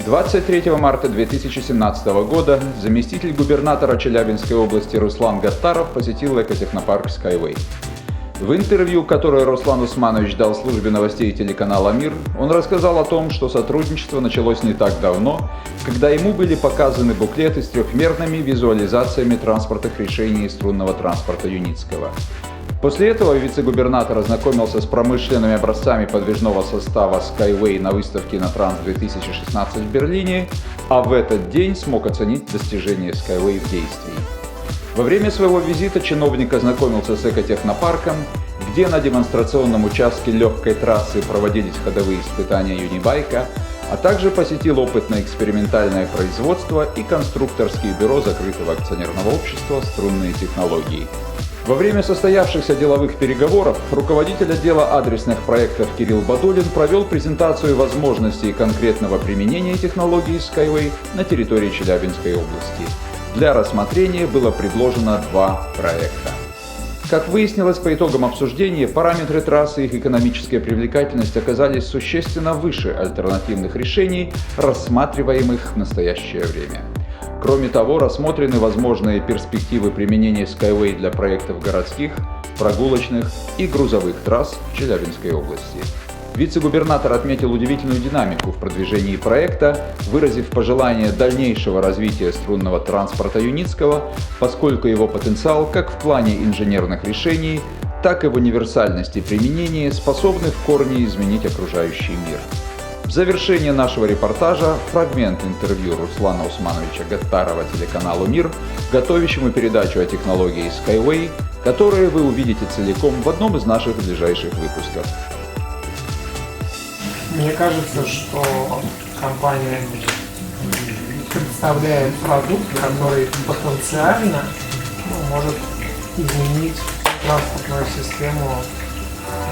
23 марта 2017 года заместитель губернатора Челябинской области Руслан Гаттаров посетил экотехнопарк Skyway. В интервью, которое Руслан Усманович дал службе новостей телеканала «Мир», он рассказал о том, что сотрудничество началось не так давно, когда ему были показаны буклеты с трехмерными визуализациями транспортных решений струнного транспорта Юницкого. После этого вице-губернатор ознакомился с промышленными образцами подвижного состава Skyway на выставке Инотранс-2016 в Берлине, а в этот день смог оценить достижения Skyway в действии. Во время своего визита чиновник ознакомился с экотехнопарком, где на демонстрационном участке легкой трассы проводились ходовые испытания юнибайка, а также посетил опытно-экспериментальное производство и конструкторские бюро закрытого акционерного общества «Струнные технологии». Во время состоявшихся деловых переговоров руководитель отдела адресных проектов Кирилл Бадулин провел презентацию возможностей конкретного применения технологии Skyway на территории Челябинской области. Для рассмотрения было предложено два проекта. Как выяснилось по итогам обсуждения, параметры трассы и их экономическая привлекательность оказались существенно выше альтернативных решений, рассматриваемых в настоящее время. Кроме того, рассмотрены возможные перспективы применения Skyway для проектов городских, прогулочных и грузовых трасс в Челябинской области. Вице-губернатор отметил удивительную динамику в продвижении проекта, выразив пожелание дальнейшего развития струнного транспорта Юницкого, поскольку его потенциал как в плане инженерных решений, так и в универсальности применения способны в корне изменить окружающий мир. В завершение нашего репортажа фрагмент интервью Руслана Усмановича Гаттарова телеканалу «Мир», готовящему передачу о технологии Skyway, которые вы увидите целиком в одном из наших ближайших выпусков. Мне кажется, что компания представляет продукт, который потенциально может изменить транспортную систему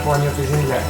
планеты Земля.